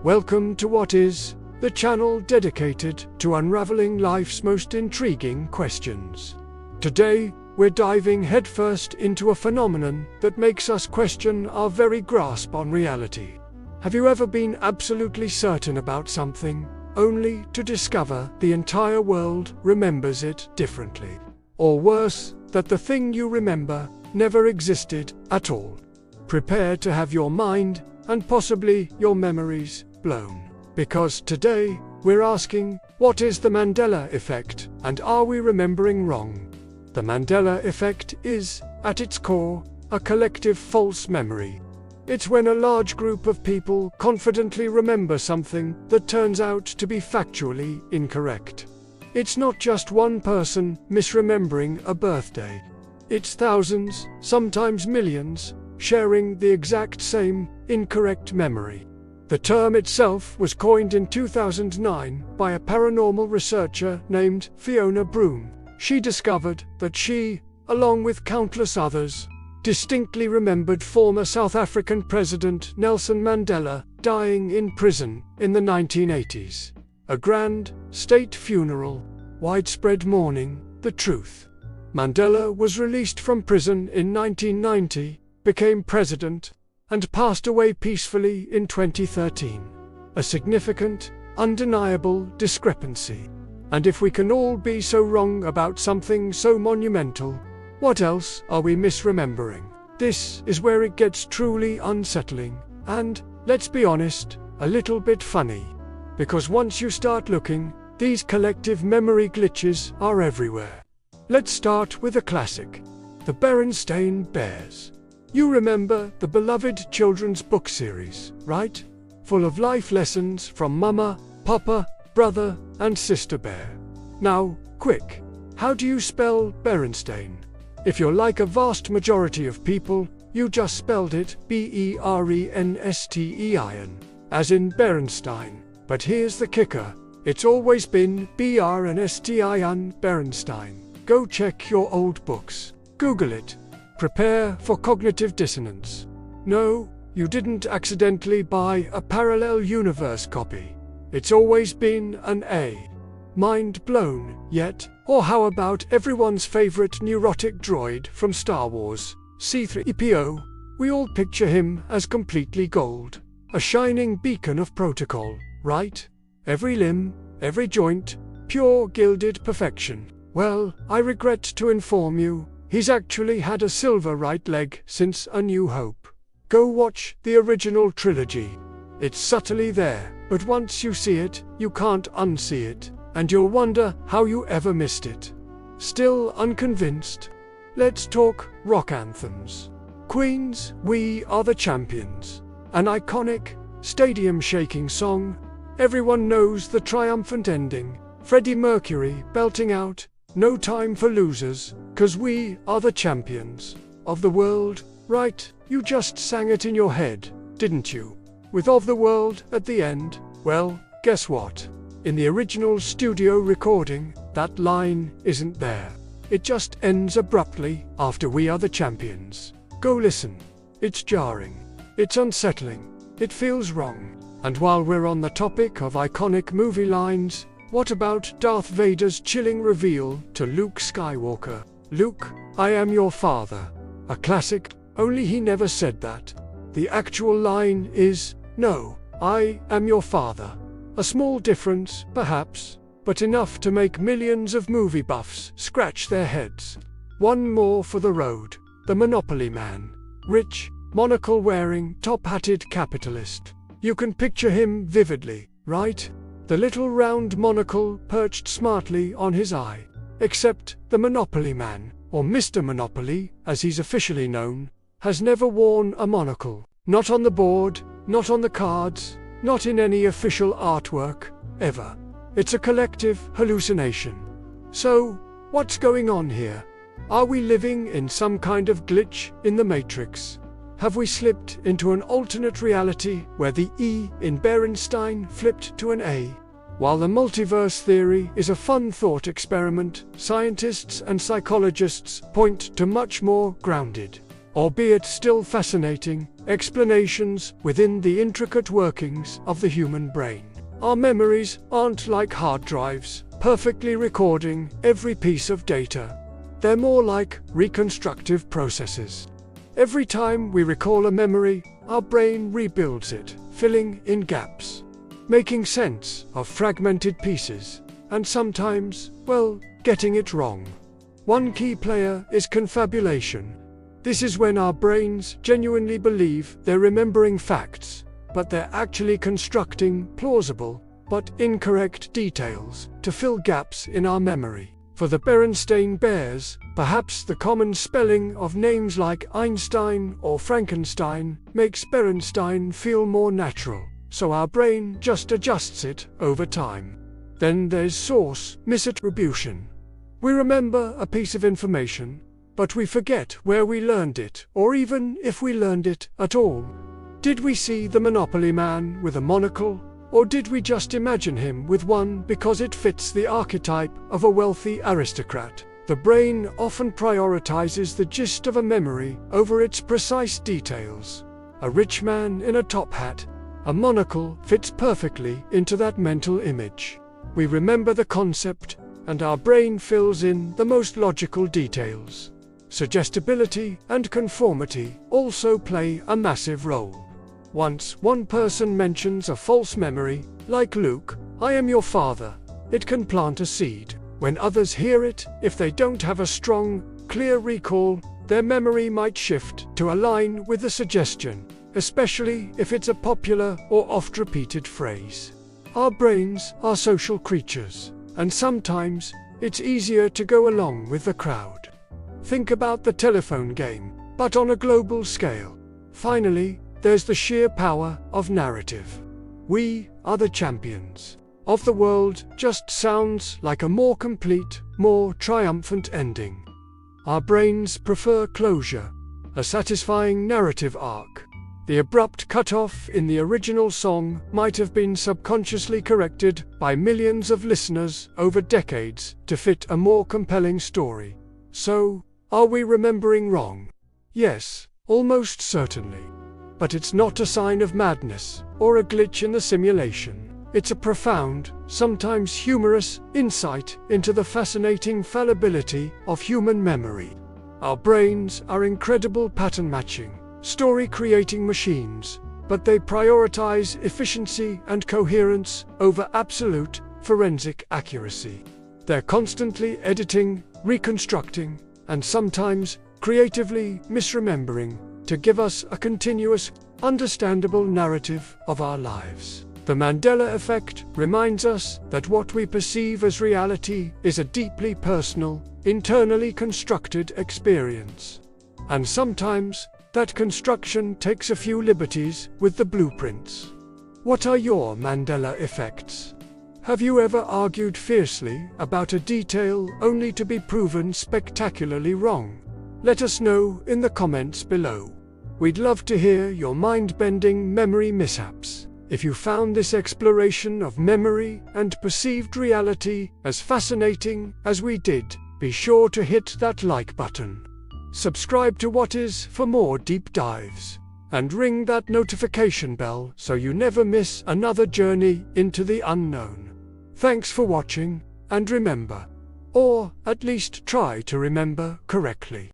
Welcome to what is the channel dedicated to unraveling life's most intriguing questions. Today, we're diving headfirst into a phenomenon that makes us question our very grasp on reality. Have you ever been absolutely certain about something, only to discover the entire world remembers it differently? Or worse, that the thing you remember never existed at all? Prepare to have your mind, and possibly your memories, blown. Because today, we're asking, what is the Mandela Effect, and are we remembering wrong? The Mandela Effect is, at its core, a collective false memory. It's when a large group of people confidently remember something that turns out to be factually incorrect. It's not just one person misremembering a birthday. It's thousands, sometimes millions, sharing the exact same incorrect memory. The term itself was coined in 2009 by a paranormal researcher named Fiona Broome. She discovered that she, along with countless others, distinctly remembered former South African President Nelson Mandela dying in prison in the 1980s. A grand, state funeral, widespread mourning, the truth. Mandela was released from prison in 1990, became president, and passed away peacefully in 2013. A significant, undeniable discrepancy. And if we can all be so wrong about something so monumental, what else are we misremembering? This is where it gets truly unsettling, and, let's be honest, a little bit funny. Because once you start looking, these collective memory glitches are everywhere. Let's start with a classic, the Berenstein Bears. You remember the beloved children's book series, right? Full of life lessons from Mama, Papa, Brother, and Sister Bear. Now, quick, how do you spell Berenstain? If you're like a vast majority of people, you just spelled it Berenstein, as in Berenstain. But here's the kicker, it's always been Berenstain, Berenstain. Go check your old books. Google it. Prepare for cognitive dissonance. No, you didn't accidentally buy a parallel universe copy. It's always been an A. Mind blown, yet? Or how about everyone's favorite neurotic droid from Star Wars, C-3PO? We all picture him as completely gold. A shining beacon of protocol, right? Every limb, every joint, pure gilded perfection. Well, I regret to inform you, he's actually had a silver right leg since A New Hope. Go watch the original trilogy. It's subtly there, but once you see it, you can't unsee it, and you'll wonder how you ever missed it. Still unconvinced? Let's talk rock anthems. Queen's "We Are the Champions." An iconic, stadium-shaking song. Everyone knows the triumphant ending. Freddie Mercury belting out, "No time for losers, 'cause we are the champions of the world," right? You just sang it in your head, didn't you? With "of the world" at the end. Well, guess what? In the original studio recording, that line isn't there. It just ends abruptly after "We Are the Champions." Go listen. It's jarring. It's unsettling. It feels wrong. And while we're on the topic of iconic movie lines, what about Darth Vader's chilling reveal to Luke Skywalker? "Luke, I am your father." A classic, only he never said that. The actual line is, "No, I am your father." A small difference, perhaps, but enough to make millions of movie buffs scratch their heads. One more for the road. The Monopoly Man. Rich, monocle-wearing, top-hatted capitalist. You can picture him vividly, right? The little round monocle perched smartly on his eye. Except the Monopoly Man, or Mr. Monopoly, as he's officially known, has never worn a monocle. Not on the board, not on the cards, not in any official artwork, ever. It's a collective hallucination. So, what's going on here? Are we living in some kind of glitch in the Matrix? Have we slipped into an alternate reality where the E in Berenstein flipped to an A? While the multiverse theory is a fun thought experiment, scientists and psychologists point to much more grounded, albeit still fascinating, explanations within the intricate workings of the human brain. Our memories aren't like hard drives, perfectly recording every piece of data. They're more like reconstructive processes. Every time we recall a memory, our brain rebuilds it, filling in gaps, making sense of fragmented pieces, and sometimes, well, getting it wrong. One key player is confabulation. This is when our brains genuinely believe they're remembering facts, but they're actually constructing plausible but incorrect details to fill gaps in our memory. For the Berenstein Bears, perhaps the common spelling of names like Einstein or Frankenstein makes Berenstain feel more natural, so our brain just adjusts it over time. Then there's source misattribution. We remember a piece of information, but we forget where we learned it, or even if we learned it at all. Did we see the Monopoly man with a monocle? Or did we just imagine him with one because it fits the archetype of a wealthy aristocrat? The brain often prioritizes the gist of a memory over its precise details. A rich man in a top hat, a monocle fits perfectly into that mental image. We remember the concept, and our brain fills in the most logical details. Suggestibility and conformity also play a massive role. Once one person mentions a false memory, like Luke, "I am your father," it can plant a seed. When others hear it, if they don't have a strong, clear recall, their memory might shift to align with the suggestion, especially if it's a popular or oft-repeated phrase. Our brains are social creatures, and sometimes it's easier to go along with the crowd. Think about the telephone game, but on a global scale. Finally, there's the sheer power of narrative. "We are the champions of the world" just sounds like a more complete, more triumphant ending. Our brains prefer closure, a satisfying narrative arc. The abrupt cutoff in the original song might have been subconsciously corrected by millions of listeners over decades to fit a more compelling story. So, are we remembering wrong? Yes, almost certainly. But it's not a sign of madness or a glitch in the simulation. It's a profound, sometimes humorous, insight into the fascinating fallibility of human memory. Our brains are incredible pattern-matching, story-creating machines, but they prioritize efficiency and coherence over absolute, forensic accuracy. They're constantly editing, reconstructing, and sometimes creatively misremembering to give us a continuous, understandable narrative of our lives. The Mandela Effect reminds us that what we perceive as reality is a deeply personal, internally constructed experience. And sometimes, that construction takes a few liberties with the blueprints. What are your Mandela effects? Have you ever argued fiercely about a detail only to be proven spectacularly wrong? Let us know in the comments below. We'd love to hear your mind-bending memory mishaps. If you found this exploration of memory and perceived reality as fascinating as we did, be sure to hit that like button. Subscribe to What Is for more deep dives, and ring that notification bell so you never miss another journey into the unknown. Thanks for watching, and remember, or at least try to remember correctly.